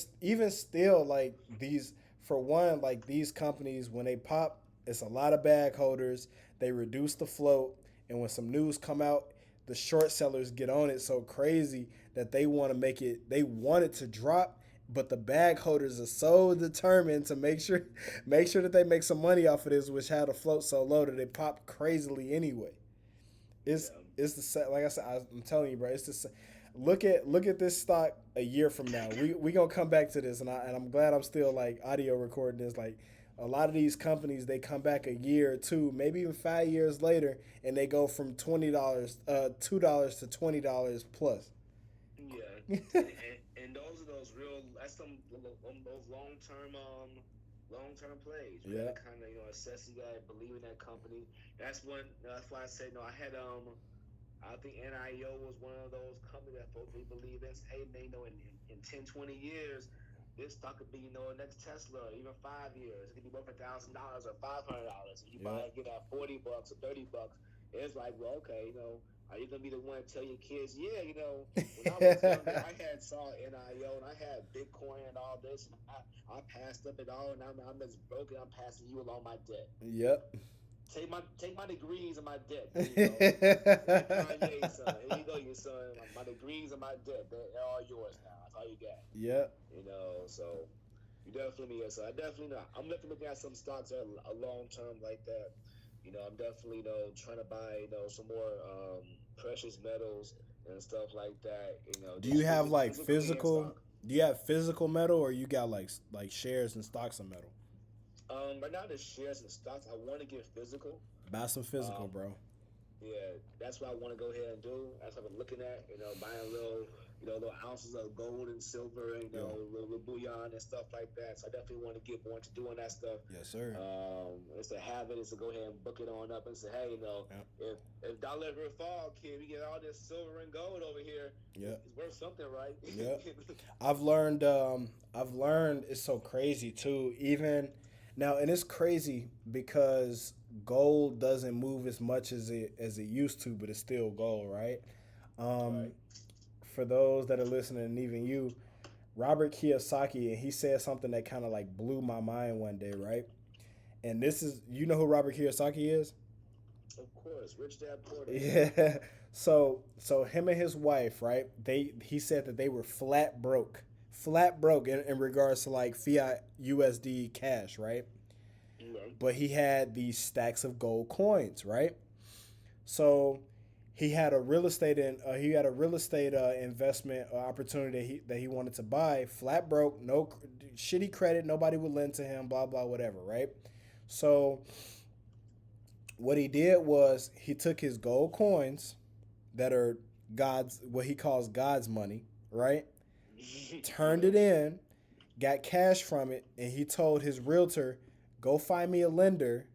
still, like these for one, like these companies when they pop, it's a lot of bag holders. They reduce the float, and when some news come out, the short sellers get on it so crazy that they want to make it. They want it to drop, but the bag holders are so determined to make sure that they make some money off of this, which had the float so low that it popped crazily anyway. It's Yeah. it's the like I said. I'm telling you, bro. It's the look at this stock a year from now. We gonna come back to this, and I'm glad I'm still like audio recording this. Like a lot of these companies, they come back a year or two, maybe even 5 years later, and they go from $2 to $20 plus. Yeah, and those are those real. That's those long term plays. You got Yeah. to assess. You got to believe in that company. That's why I said no. I think NIO was one of those companies that folks really believe in. Hey, man, in 10, 20 years, this stock could be, next Tesla, or even 5 years. It could be worth $1,000 or $500. And you buy Yep. it, get at $40 or $30. It's like, well, okay, are you gonna be the one to tell your kids, yeah, when I was younger, I had saw NIO and I had Bitcoin and all this, and I passed up it all, and I'm as broken. I'm passing you along my debt. Yep. Take my degrees and my debt. There you go. Like Kanye, son. Here you go, your son. My degrees and my debt. They're all yours now. That's all you got. Yep. So you definitely, yeah. So I definitely know. I'm definitely looking at some stocks that are a long term like that. I'm definitely, trying to buy, some more precious metals and stuff like that. Do you Just have like physically in physical? stock. Do you have physical metal, or you got like shares and stocks of metal? Right now, the shares and stocks. I want to get physical. Buy some physical, Um, bro. Yeah, that's what I want to go ahead and do. That's what I'm looking at. Buying little ounces of gold and silver, Yeah. little bullion and stuff like that. So I definitely want to get more into doing that stuff. Yes, sir. It's a habit. It's to go ahead and book it on up and say, hey, Yep. if dollar ever fall, kid, we get all this silver and gold over here. Yep. It's worth something, right? Yep. I've learned. I've learned it's so crazy too. Even now, and it's crazy because gold doesn't move as much as it used to, but it's still gold, right? Right. Um, for those that are listening, and even you, Robert Kiyosaki, and he said something that kind of like blew my mind one day, right? And this is, you know who Robert Kiyosaki is? Of course, rich dad, poor dad. Yeah. So him and his wife, right? He said that they were flat broke in regards to like fiat USD cash, right? Okay. But he had these stacks of gold coins, right? So he had a real estate investment opportunity that he wanted to buy. Flat broke, no shitty credit, nobody would lend to him, blah blah whatever, right? So what he did was he took his gold coins that are God's, what he calls God's money, right? Turned it Yep. in, got cash from it, and he told his realtor, "Go find me a lender.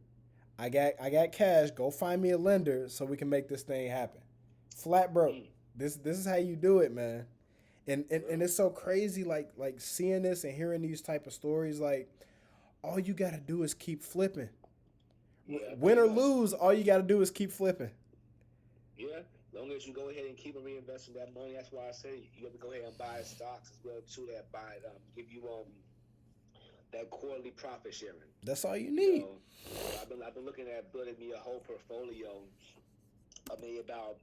I got cash. Go find me a lender so we can make this thing happen." Flat broke. Mm, This is how you do it, man. And well, it's so crazy, like seeing this and hearing these type of stories. Like all you gotta do is keep flipping. yeah, Win pretty or much. lose, all you gotta do is keep flipping. Yeah, long as you go ahead and keep reinvesting that money. That's why I say you have to go ahead and buy stocks as well too. That buy give you that quarterly profit sharing. That's all you You need. know, so I've been looking at building me a whole portfolio. I mean about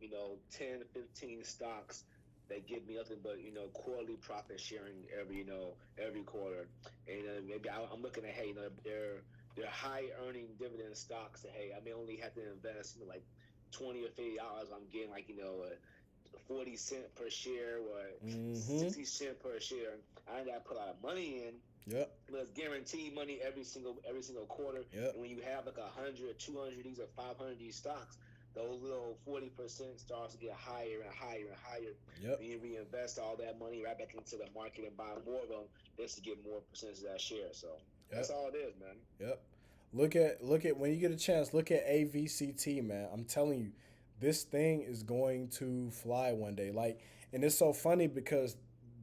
10 to 15 stocks that give me nothing but quarterly profit sharing every quarter. And maybe I'm looking at, hey, they're high earning dividend stocks that, hey, I may only have to invest like $20 or $50. I'm getting like 40 cent per share or Mm-hmm. 60 cent per share. I ain't got to put a lot of money in, Yep. but it's guaranteed money every single quarter. And Yep. when you have like 100, 200 these or 500 these stocks, those little 40% starts to get higher and higher and higher. Yep. Then you reinvest all that money right back into the market and buy more of them just to get more percentage of that share. So that's Yep. all it is, man. Yep. Look at when you get a chance, look at AVCT, man. I'm telling you, this thing is going to fly one day. Like, and it's so funny because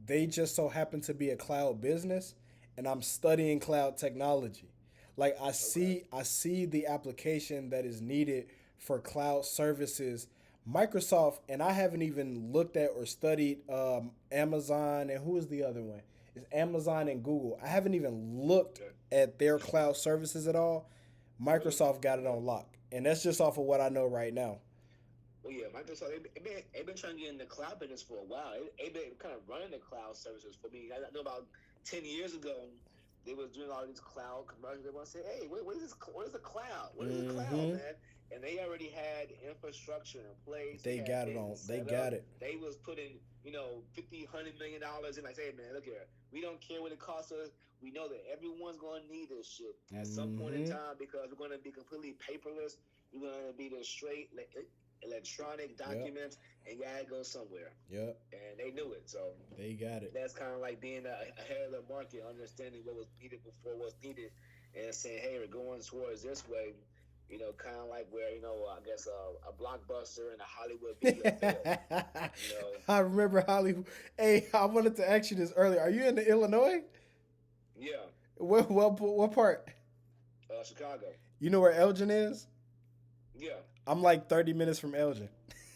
they just so happen to be a cloud business, and I'm studying cloud technology. Like Okay. I see the application that is needed for cloud services. Microsoft, and I haven't even looked at or studied Amazon, and who is the other one? It's Amazon and Google. I haven't even looked Okay. at their cloud services at all. Really? Microsoft got it Okay. on lock, and that's just off of what I know right now. Well, yeah, Microsoft, they've been trying to get in the cloud business for a while. They've been kind of running the cloud services for me. I know about 10 years ago, they was doing all these cloud commercials. They want to say, hey, what is this? What is a cloud? What is a cloud, Mm-hmm. man? And they already had infrastructure in place. They They had got it things on. They set got up. it. They was putting, 50, $100 million in. I say, hey, man, look here. We don't care what it costs us. We know that everyone's going to need this shit at some point in Mm-hmm. time because we're going to be completely paperless. We're going to be the straight electronic Yep. documents, and you gotta go somewhere. Yep. And they knew it. So They got it. that's kind of like being ahead of the market, understanding what was needed before what's needed, and saying, hey, we're going towards this way. Kind of like where I guess a blockbuster and a Hollywood be a film. You know, I remember Hollywood. Hey, I wanted to ask you this earlier. Are you in Illinois? yeah, What part? Chicago. You know where Elgin is? Yeah. I'm like 30 minutes from Elgin.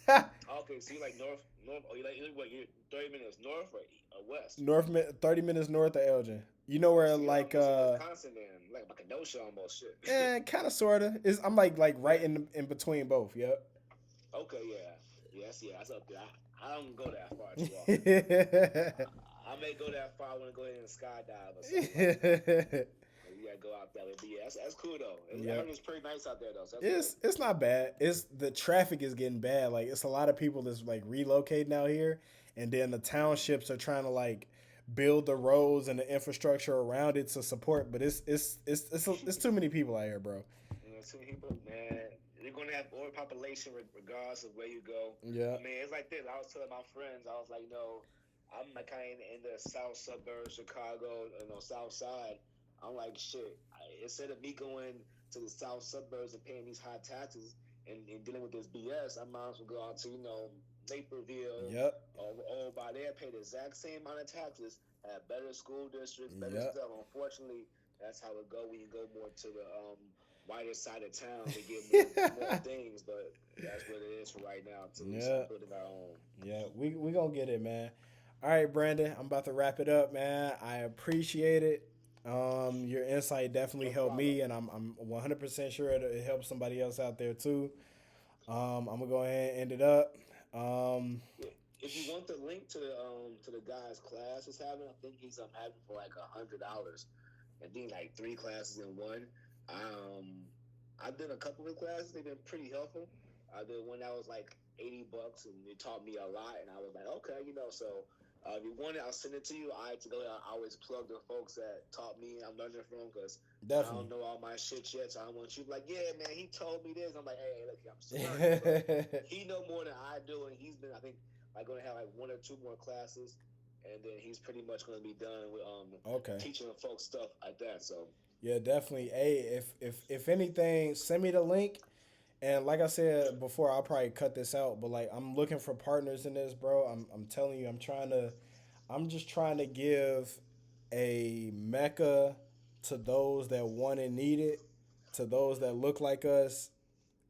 Okay, so you like north? Oh, you what? You're 30 minutes north or west? 30 minutes north of Elgin. You know where So you're like almost in Wisconsin, then, like a Kenosha almost. Shit. kind of sorta. Is I'm like right Yeah. in between both. Yep. Okay. Yeah. Yes. Yeah. That's up there. I don't go that far too often. it's I may go that far. I want to go ahead and skydive or something like that. You gotta go out there. But yeah, that's cool though. I heard yep. it's pretty nice out there though. So that's good. It's not bad. It's the traffic is getting bad. Like it's a lot of people that's like relocating out here, and then the townships are trying to like build the roads and the infrastructure around it to support. But it's too many people out here, bro. Some people, man, you're gonna have overpopulation regardless of where you go. I Yeah. mean, it's like this. I was telling my friends, I was like, I'm like kind of in the south suburbs, Chicago, south side. I'm like, shit. Instead of me going to the south suburbs and paying these high taxes and dealing with this BS, I might as well go out to Naperville Yep. or by there, pay the exact same amount of taxes, have better school districts, better Yep. stuff. Unfortunately, that's how it go when you go more to the whiter side of town. They get more things, but that's what it is for right now. Until we Yeah. start building our own. Yeah. We gonna get it, man. All right, Brandon. I'm about to wrap it up, man. I appreciate it. Your insight definitely No helped problem. me, and I'm 100% sure it helps somebody else out there too. I'm gonna go ahead and end it up. Um, Yeah. If you want the link to the guy's class he's having, I think he's having for like $100. And then like three classes in one. Um, I did a couple of classes. They've been pretty helpful. I did one that was like $80, and it taught me a lot. And I was like, okay, So if you want it, I'll send it to you. I to go. I always plug the folks that taught me. I'm learning from because I don't definitely. know all my shit yet. So I want you to be like, yeah, man, he told me this. I'm like, hey, look, I'm still learning. So he know more than I do, and he's been, I think, like going to have like one or two more classes, and then he's pretty much going to be done with Okay. teaching folks stuff like that. So Yeah, definitely. Hey, if anything, send me the link. And like I said before, I'll probably cut this out. But like, I'm looking for partners in this, bro. I'm telling you, I'm just trying to give a mecca to those that want and need it, to those that look like us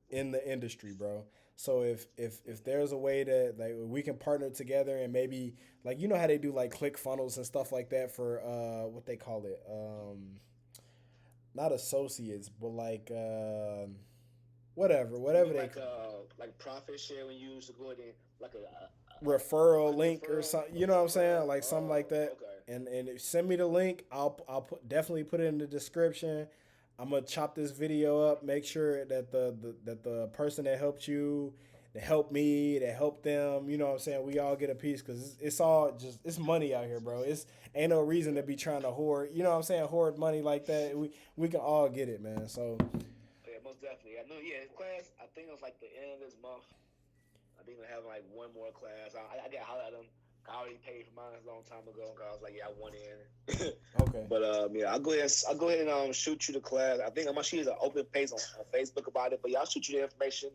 in the industry, bro. So if there's a way that like we can partner together and maybe like you know how they do like click funnels and stuff like that for what they call it not associates but like you whatever mean they like profit share when you used to go in like a referral money link or referral, something, a you know what I'm saying, referral? like something like Oh, that. okay. And send me the link. I'll definitely put it in the description. I'm gonna chop this video up, make sure that the person that helped you, that helped me, that helped them, you know what I'm saying, we all get a piece because it's all just it's money out here, bro. It's ain't no reason to Yeah. be trying to hoard, you know what I'm saying, hoard money like that. We can all get it, man. So Yeah, most definitely. I know. Yeah, his class. I think it was like the end of this month. I think they're having like one more class. I got hollered at them. I already paid for mine a long time ago. Cause I was like, yeah, I want in. okay. But yeah, I'll go ahead and shoot you the class. I think I'm gonna shoot an open page on Facebook about it. But yeah, I'll shoot you the information.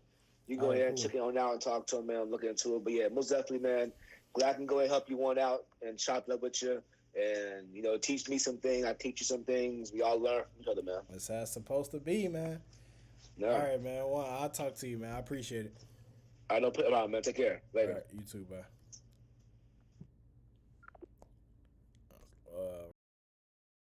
You All go right, ahead and cool. check it on out and talk to him, man. Look into it. But yeah, most definitely, man. Glad I can go ahead and help you one out and chop it up with you. And teach me some things. I teach you some things. We all learn from each other, man. That's how it's supposed to be, man. All Yeah. right, man. Well, I'll talk to you, man. I appreciate it. I don't put it on, man. Take care. All Later. right, you too, bye.